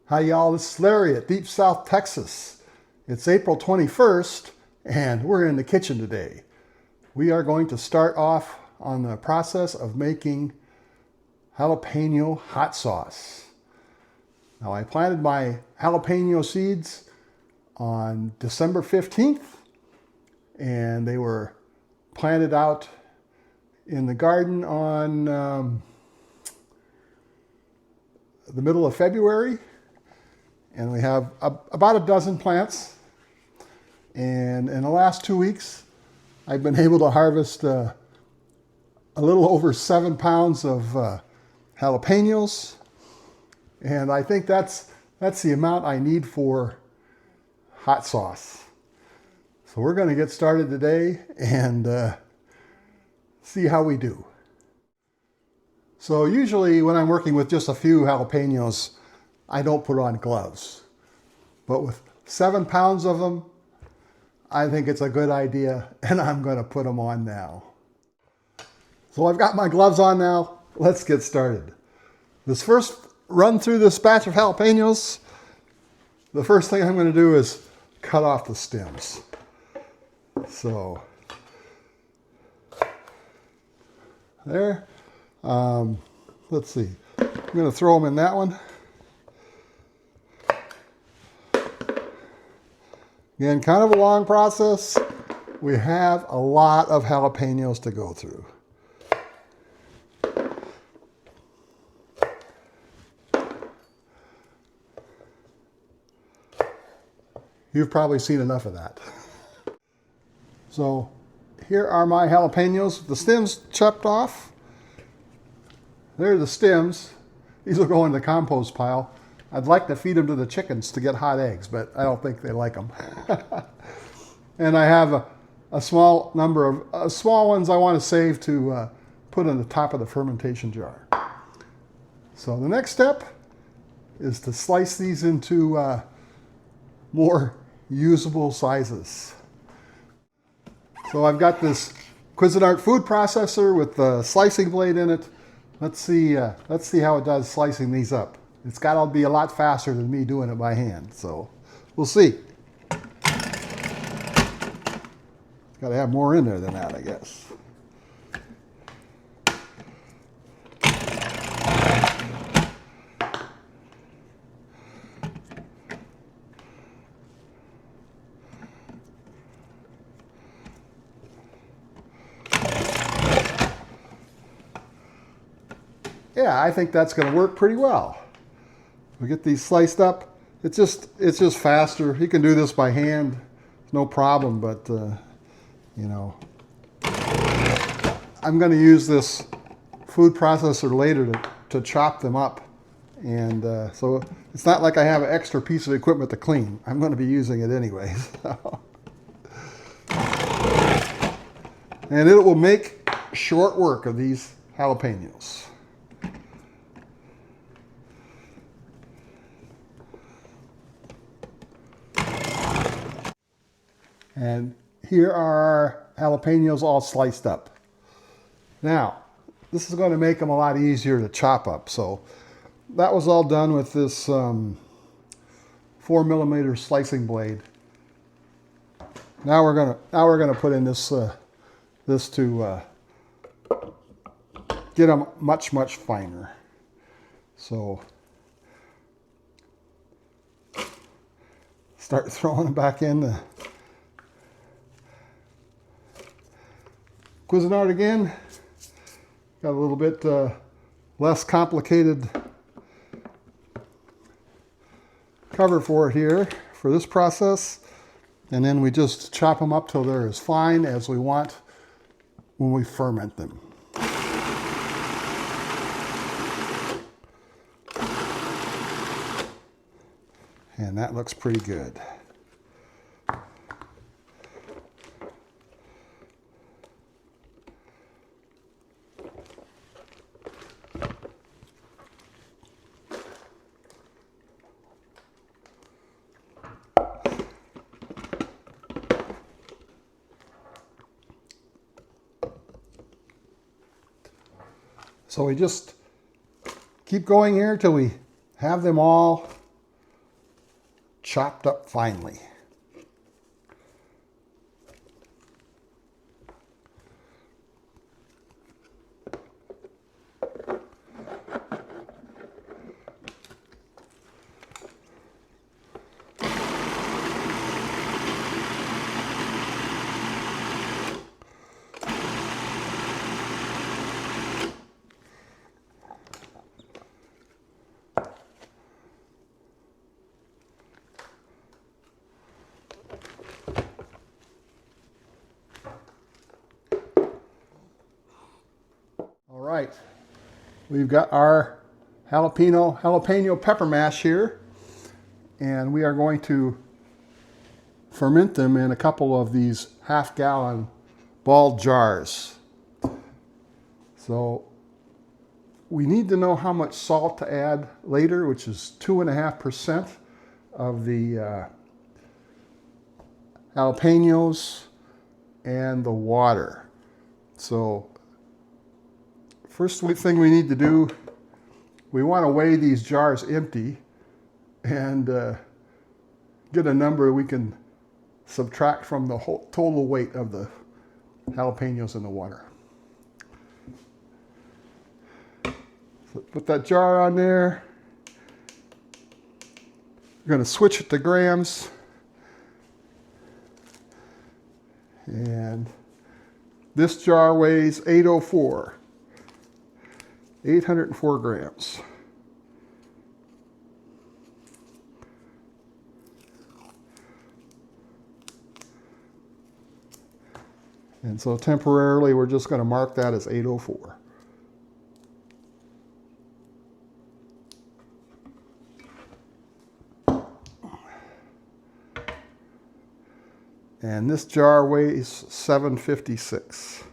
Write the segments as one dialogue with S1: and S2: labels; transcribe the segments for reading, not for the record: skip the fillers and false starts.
S1: Hi y'all, this is Larry at Deep South Texas. It's April 21st and we're in the kitchen today. We are going to start off on the process of making jalapeno hot sauce. Now I planted my jalapeno seeds on December 15th and they were planted out in the garden on the middle of February. And we have about a dozen plants. And in the last 2 weeks, I've been able to harvest a little over 7 pounds of jalapenos. And I think that's the amount I need for hot sauce. So we're going to get started today and see how we do. So usually when I'm working with just a few jalapenos, I don't put on gloves. But with 7 pounds of them, I think it's a good idea, and I'm going to put them on now. So I've got my gloves on now. Let's get started. This first run through this batch of jalapenos, the first thing I'm going to do is cut off the stems. So there. Let's see. I'm going to throw them in that one. Again, kind of a long process. We have a lot of jalapenos to go through. You've probably seen enough of that. So here are my jalapenos. The stems chopped off. There are the stems. These will go in the compost pile. I'd like to feed them to the chickens to get hot eggs, but I don't think they like them. And I have a small number of small ones I want to save to put on the top of the fermentation jar. So the next step is to slice these into more usable sizes. So I've got this Cuisinart food processor with the slicing blade in it. Let's see how it does slicing these up. It's got to be a lot faster than me doing it by hand, so we'll see. Got to have more in there than that, I guess. Yeah, I think that's going to work pretty well. We get these sliced up. It's just faster. You can do this by hand, no problem. But you know, I'm going to use this food processor later to chop them up, and so it's not like I have an extra piece of equipment to clean. I'm going to be using it anyway. And it will make short work of these jalapenos. And here are our jalapenos all sliced up. Now, this is going to make them a lot easier to chop up. So that was all done with this 4mm slicing blade. Now we're gonna put in this this to get them much finer. So start throwing them back in the Cuisinart again. Got a little bit less complicated cover for it here for this process. And then we just chop them up till they're as fine as we want when we ferment them. And that looks pretty good. So we just keep going here till we have them all chopped up finely. All right, we've got our jalapeno pepper mash here, and we are going to ferment them in a couple of these half-gallon ball jars. So we need to know how much salt to add later, which is 2.5% of the jalapenos and the water. So first thing we need to do, we want to weigh these jars empty and get a number we can subtract from the whole total weight of the jalapenos in the water. So put that jar on there. We're going to switch it to grams. And this jar weighs 804 grams. And so temporarily, we're just going to mark that as 804. And this jar weighs 756.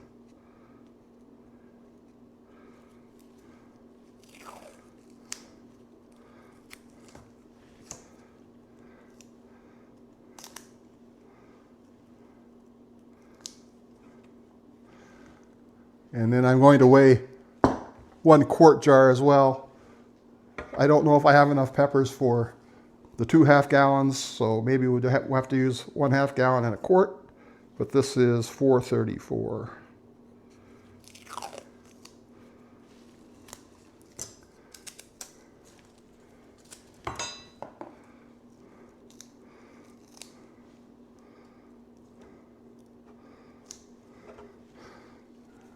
S1: And then I'm going to weigh 1 quart jar as well. I don't know if I have enough peppers for the 2 half-gallons, so maybe we'll have to use 1 half-gallon and a quart, but this is 434.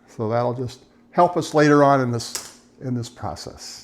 S1: So that'll just help us later on in this process.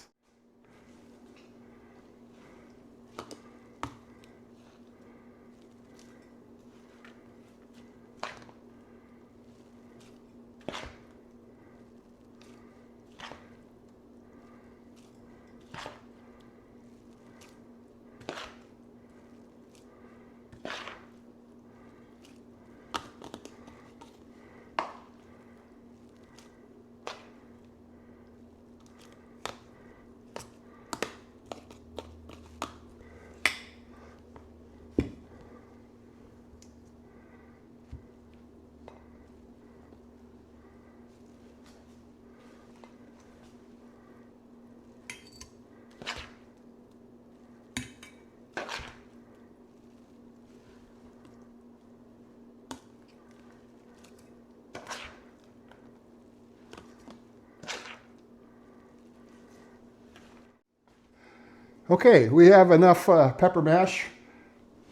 S1: Okay, we have enough pepper mash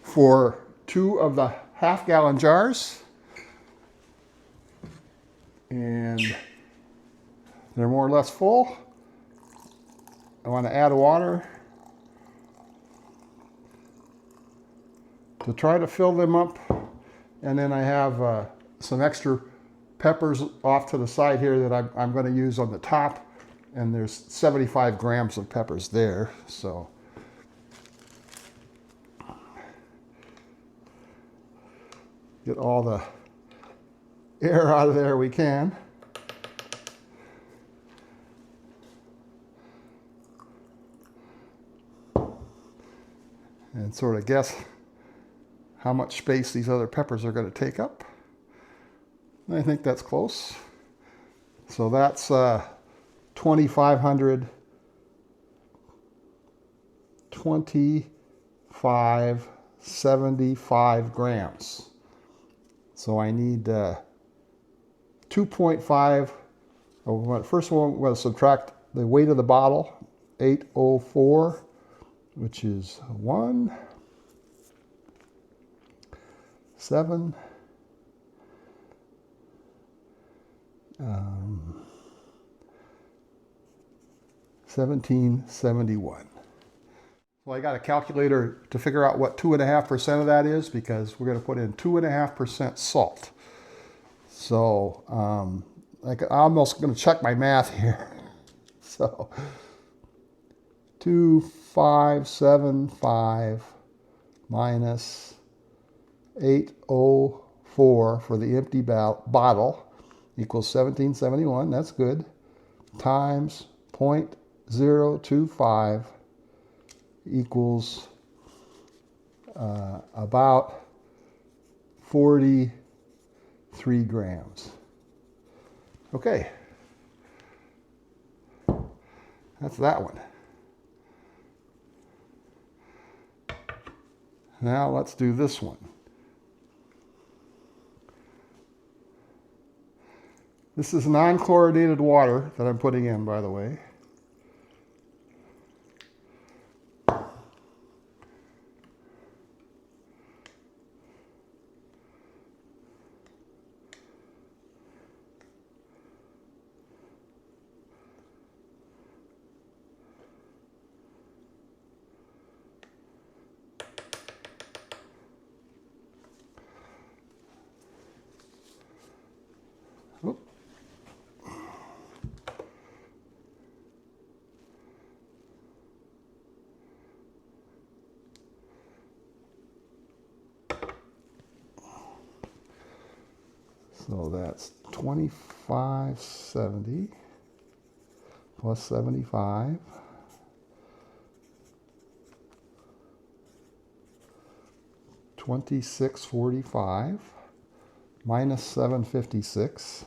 S1: for 2 of the half-gallon jars. And they're more or less full. I want to add water to try to fill them up. And then I have some extra peppers off to the side here that I'm going to use on the top. And there's 75 grams of peppers there, so. Get all the air out of there we can. And sort of guess how much space these other peppers are going to take up. And I think that's close. So that's 2,500, 25 75 grams. So I need 2.5. First one, we're going to subtract the weight of the bottle, 804, which is 1, 7, 1771. Well, I got a calculator to figure out what 2.5% of that is, because we're going to put in 2.5% salt. So I'm almost going to check my math here. So 2575 minus 804 for the empty bottle equals 1771. That's good. Times 0.025 equals about 43 grams. Okay. That's that one. Now let's do this one. This is non-chlorinated water that I'm putting in, by the way. So that's 2570 plus 75. $26.45 minus $7.56.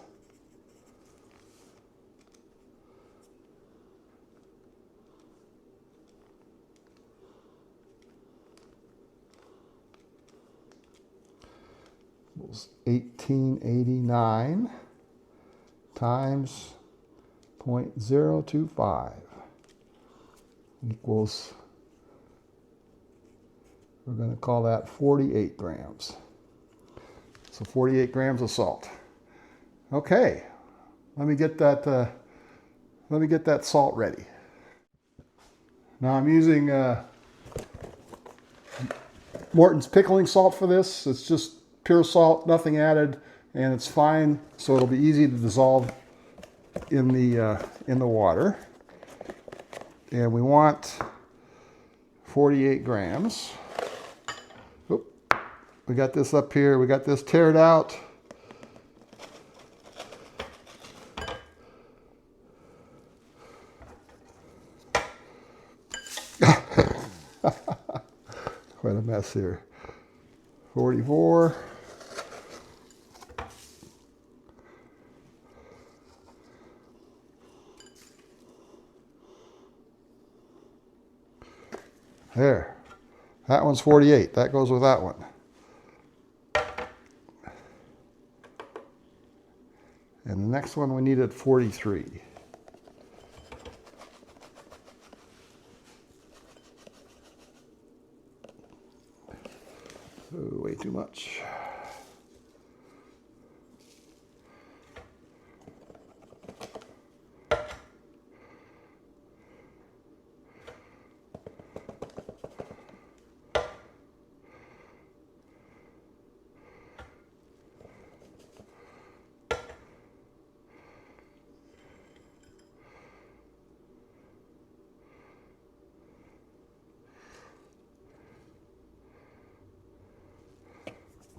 S1: Equals 1889 times 0.025 equals, we're going to call that 48 grams. So 48 grams of salt. Okay, let me get that salt ready. Now I'm using Morton's pickling salt for this. It's just pure salt, nothing added, and it's fine, so it'll be easy to dissolve in the water. And we want 48 grams. Oop. We got this up here. We got this tared out. Quite a mess here. 44. There. That one's 48. That goes with that one. And the next one we needed 43. Oh, way too much.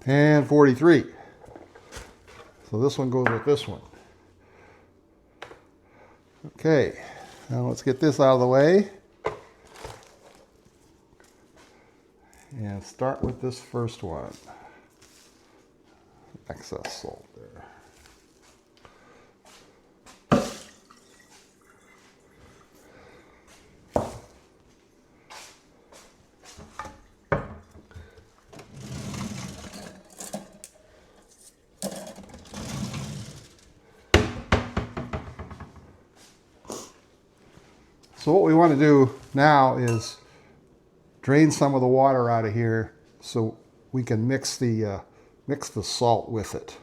S1: And 43. So this one goes with this one. Okay, now let's get this out of the way. And start with this first one. Excess salt there. So what we want to do now is drain some of the water out of here so we can mix the salt with it.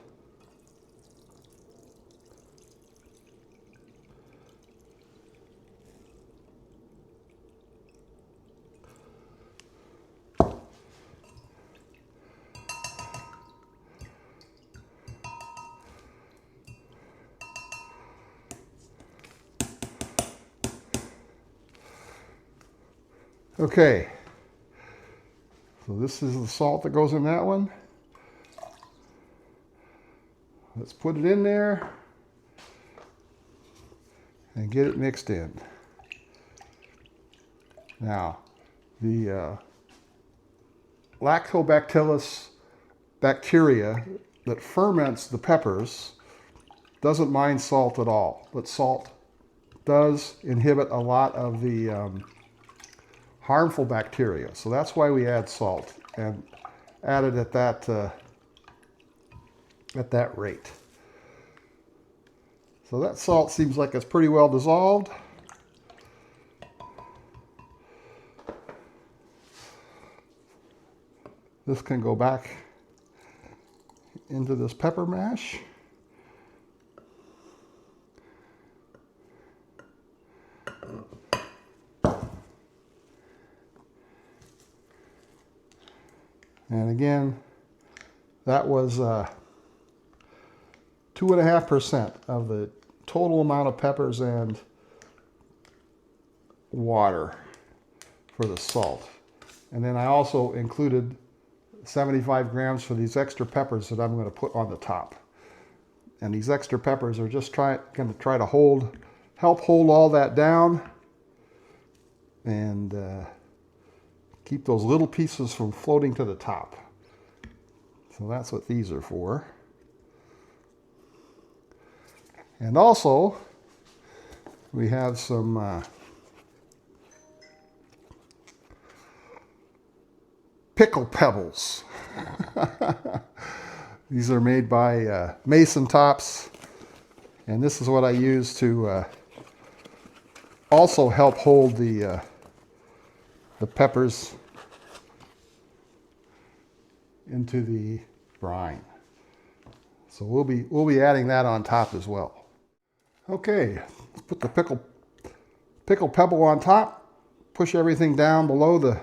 S1: Okay, so this is the salt that goes in that one. Let's put it in there and get it mixed in. Now, the lactobacillus bacteria that ferments the peppers doesn't mind salt at all, but salt does inhibit a lot of the harmful bacteria. So that's why we add salt and add it at that rate. So that salt seems like it's pretty well dissolved. This can go back into this pepper mash. And again, that was 2.5% of the total amount of peppers and water for the salt. And then I also included 75 grams for these extra peppers that I'm going to put on the top. And these extra peppers are just going to try to help hold all that down and keep those little pieces from floating to the top. So that's what these are for. And also, we have some pickle pebbles. These are made by Mason Tops, and this is what I use to also help hold the peppers into the brine. So we'll be adding that on top as well. Okay, let's put the pickle pebble on top, push everything down below the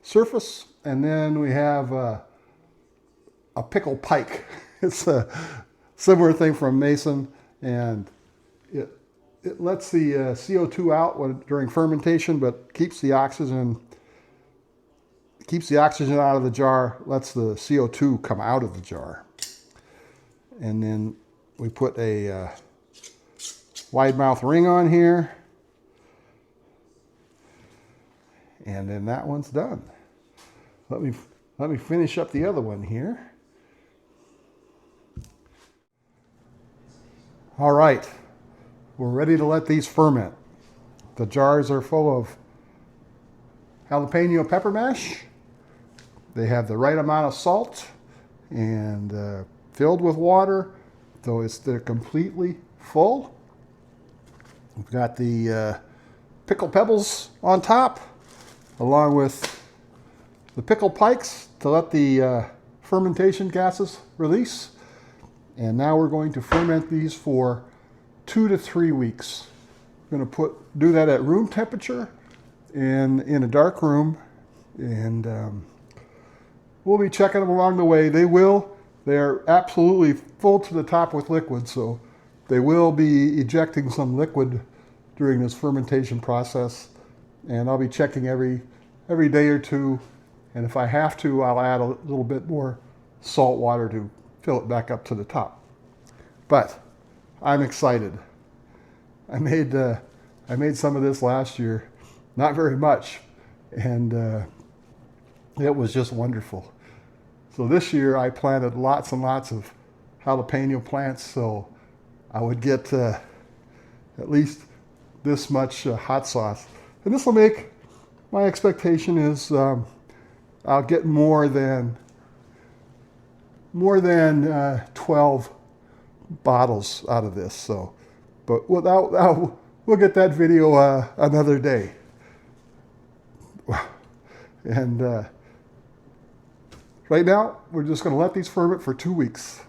S1: surface, and then we have a pickle pike. It's a similar thing from Mason, and it lets the CO2 out during fermentation, but keeps the oxygen out of the jar, lets the CO2 come out of the jar. And then we put a wide mouth ring on here. And then that one's done. Let me finish up the other one here. All right, we're ready to let these ferment. The jars are full of jalapeno pepper mash. They have the right amount of salt and filled with water, so they're completely full. We've got the pickle pebbles on top, along with the pickle pikes to let the fermentation gases release. And now we're going to ferment these for 2 to 3 weeks. We're going to do that at room temperature and in a dark room, and we'll be checking them along the way. They're absolutely full to the top with liquid, so they will be ejecting some liquid during this fermentation process. And I'll be checking every day or two, and if I have to, I'll add a little bit more salt water to fill it back up to the top. But I'm excited. I made some of this last year, not very much, and it was just wonderful. So this year I planted lots and lots of jalapeno plants, so I would get at least this much hot sauce. And this will make, my expectation is I'll get more than 12 bottles out of this. So, but without we'll get that video another day. And right now, we're just going to let these ferment for 2 weeks.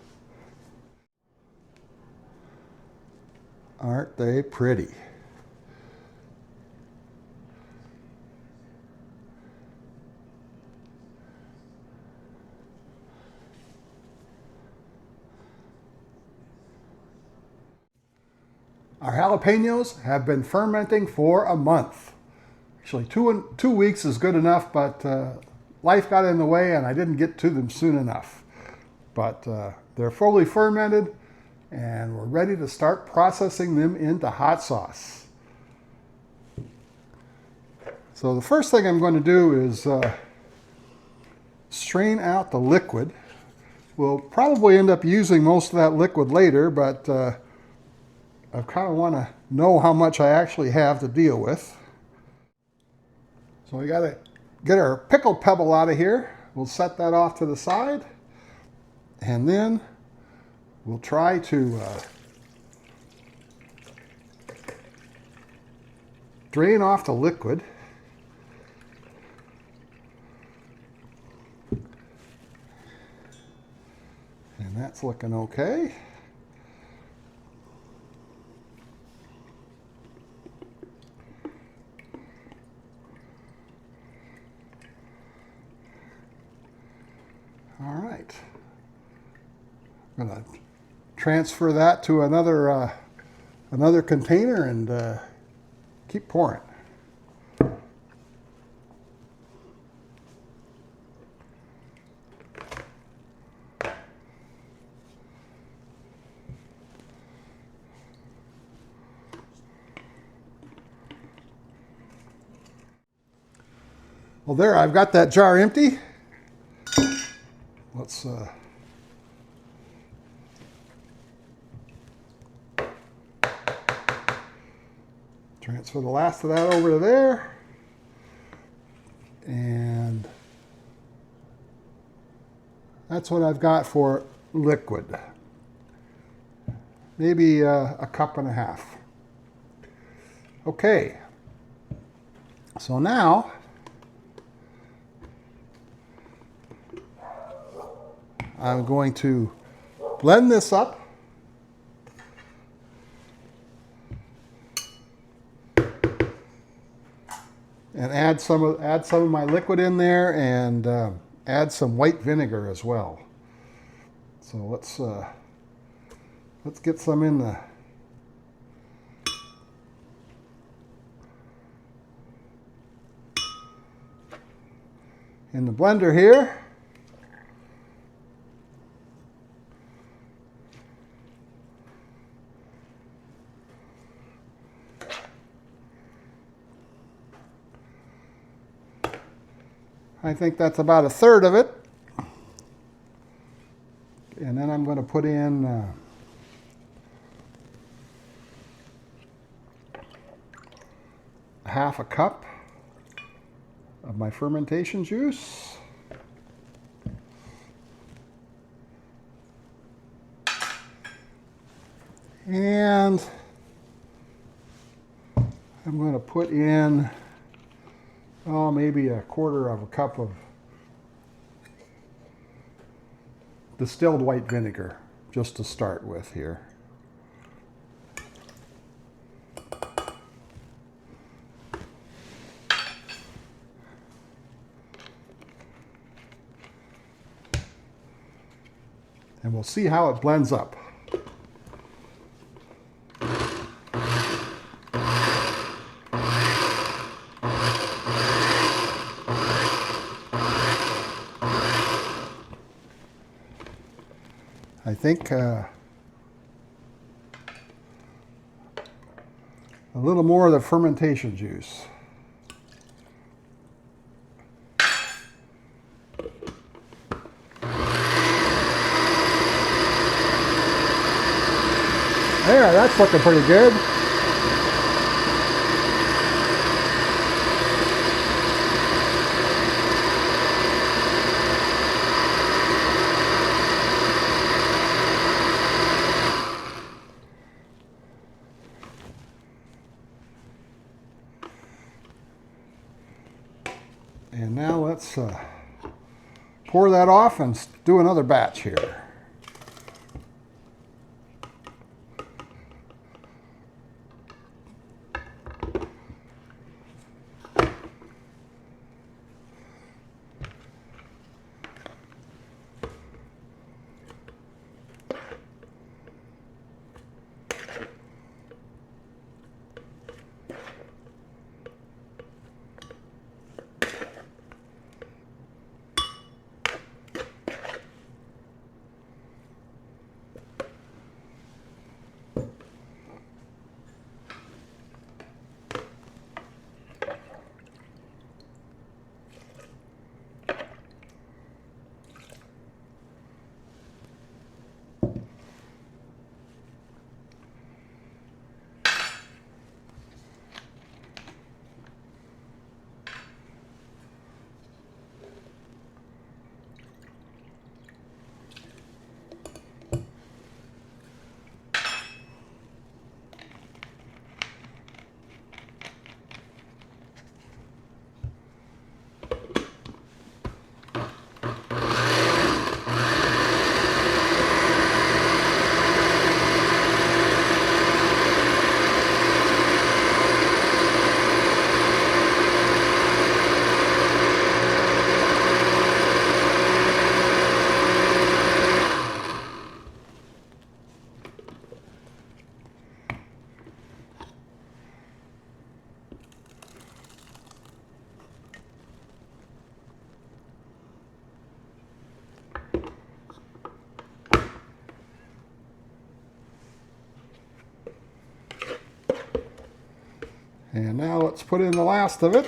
S1: Aren't they pretty? Our jalapenos have been fermenting for a month. Actually, 2 weeks is good enough, but life got in the way and I didn't get to them soon enough. But they're fully fermented and we're ready to start processing them into hot sauce. So the first thing I'm going to do is strain out the liquid. We'll probably end up using most of that liquid later, but I kind of want to know how much I actually have to deal with. So we got to get our pickle pebble out of here. We'll set that off to the side. And then we'll try to drain off the liquid. And that's looking okay. All right, I'm going to transfer that to another container and keep pouring. Well, there, I've got that jar empty. Let's transfer the last of that over to there. And that's what I've got for liquid. Maybe a cup and a half. Okay. So now I'm going to blend this up. And add some of my liquid in there and add some white vinegar as well. So let's get some in the blender here. I think that's about a third of it. And then I'm going to put in half a cup of my fermentation juice. And I'm going to put in maybe a quarter of a cup of distilled white vinegar, just to start with here. And we'll see how it blends up. I think a little more of the fermentation juice. There, that's looking pretty good. And now let's pour that off and do another batch here. And now let's put in the last of it.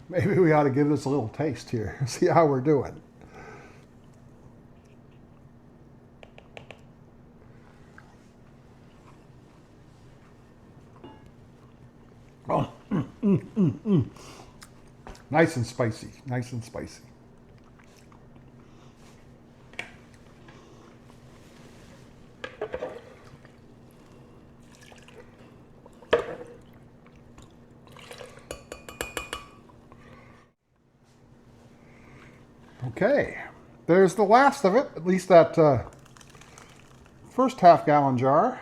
S1: Maybe we ought to give this a little taste here, see how we're doing. Oh, nice and spicy, nice and spicy. Okay, there's the last of it, at least that first half-gallon jar.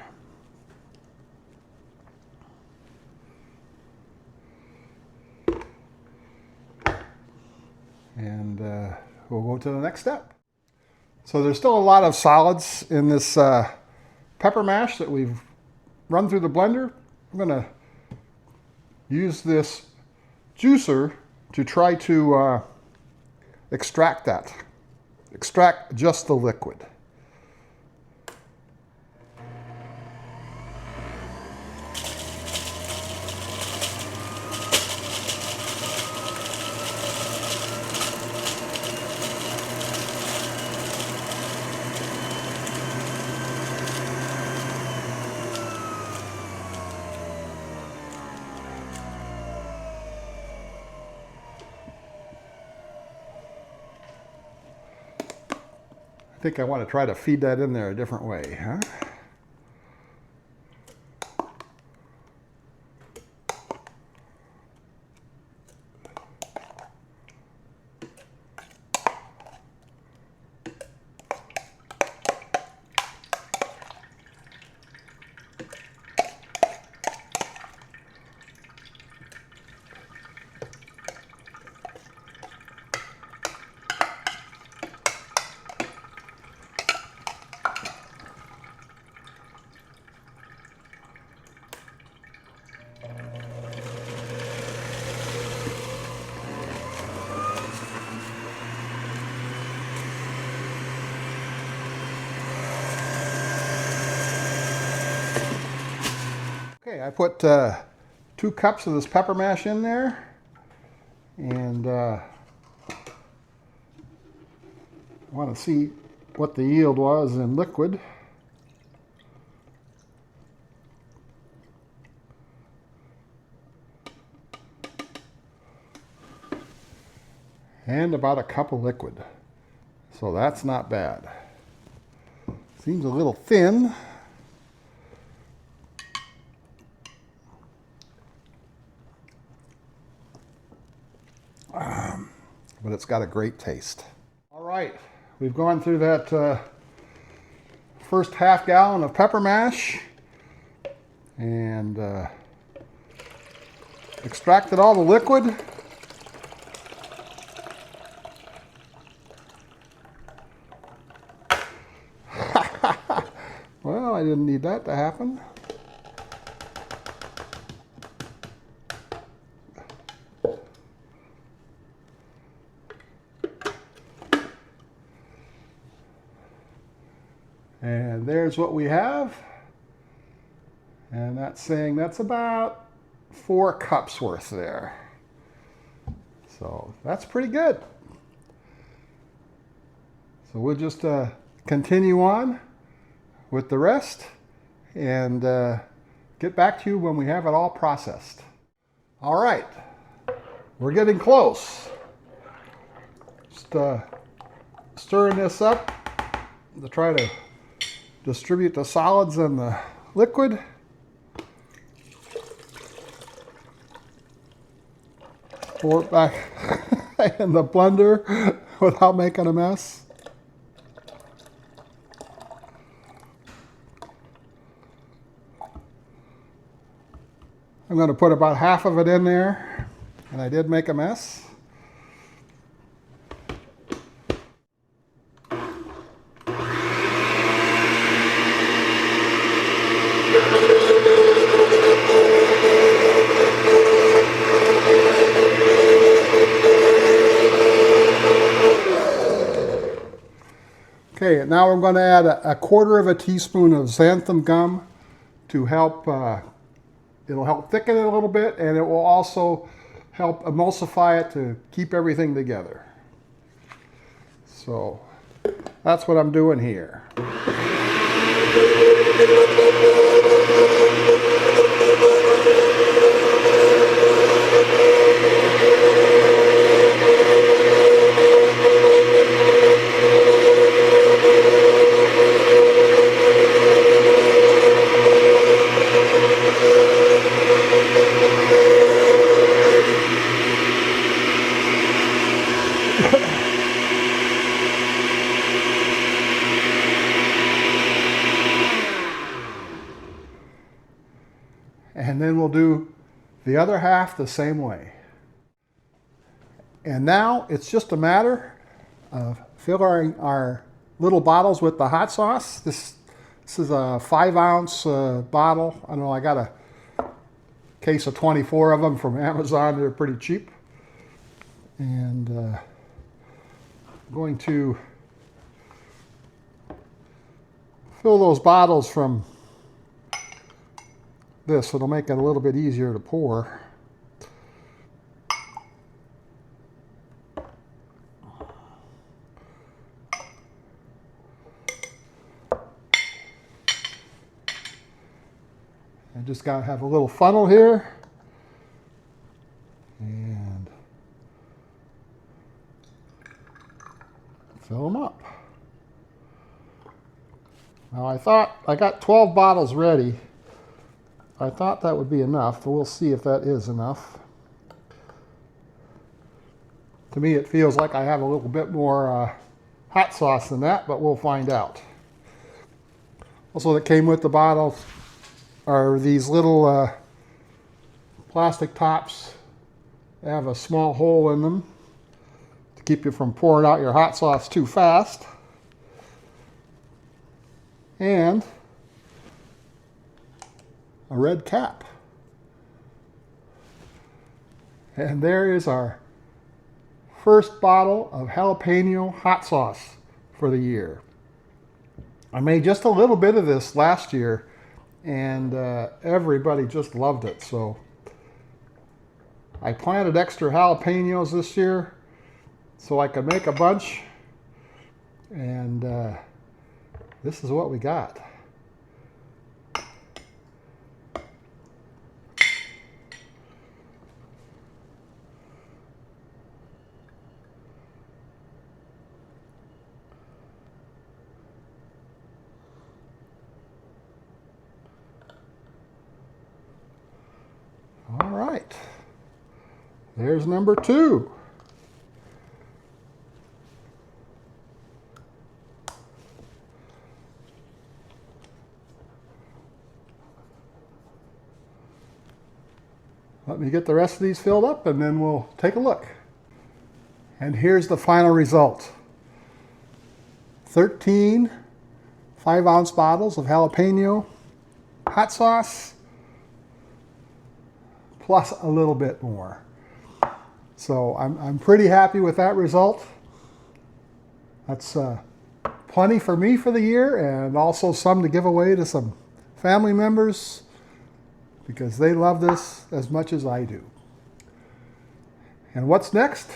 S1: And we'll go to the next step. So there's still a lot of solids in this pepper mash that we've run through the blender. I'm going to use this juicer to try to extract just the liquid. I think I want to try to feed that in there a different way, huh? Okay, I put 2 cups of this pepper mash in there, and want to see what the yield was in liquid. And about a cup of liquid. So that's not bad. Seems a little thin. But it's got a great taste. All right, we've gone through that first half gallon of pepper mash and extracted all the liquid. Well, I didn't need that to happen. And there's what we have. And that's saying that's about 4 cups worth there. So that's pretty good. So we'll just continue on with the rest and get back to you when we have it all processed. All right, we're getting close. Just stirring this up to try to distribute the solids and the liquid. Pour it back in the blender without making a mess. I'm going to put about half of it in there, and I did make a mess. Okay, now I'm going to add a 1/4 teaspoon of xanthan gum to help, it'll help thicken it a little bit, and it will also help emulsify it to keep everything together. So that's what I'm doing here. And then we'll do the other half the same way. And now it's just a matter of filling our little bottles with the hot sauce. This is a 5-ounce bottle. I know I got a case of 24 of them from Amazon. They're pretty cheap. And I'm going to fill those bottles from this. It'll make it a little bit easier to pour. I just got to have a little funnel here and fill them up. Now I thought I got 12 bottles ready. I thought that would be enough, but we'll see if that is enough. To me, it feels like I have a little bit more hot sauce than that, but we'll find out. Also, that came with the bottles are these little plastic tops. They have a small hole in them to keep you from pouring out your hot sauce too fast. And a red cap. And there is our first bottle of jalapeno hot sauce for the year. I made just a little bit of this last year, and everybody just loved it. So I planted extra jalapenos this year so I could make a bunch, And this is what we got. All right, there's number 2. Let me get the rest of these filled up and then we'll take a look. And here's the final result. 13 5-ounce bottles of jalapeno hot sauce, plus a little bit more. So I'm pretty happy with that result. That's plenty for me for the year, and also some to give away to some family members because they love this as much as I do. And what's next?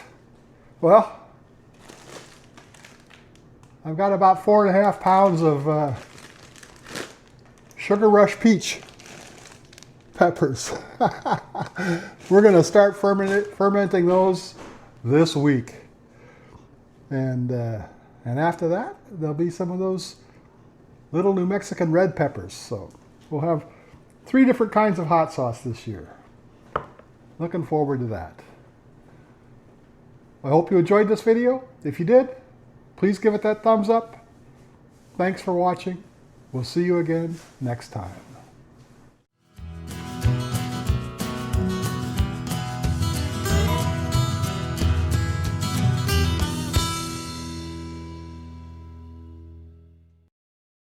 S1: Well, I've got about 4.5 pounds of Sugar Rush Peach peppers. We're going to start fermenting those this week. And after that, there'll be some of those little New Mexican red peppers. So we'll have 3 different kinds of hot sauce this year. Looking forward to that. I hope you enjoyed this video. If you did, please give it that thumbs up. Thanks for watching. We'll see you again next time.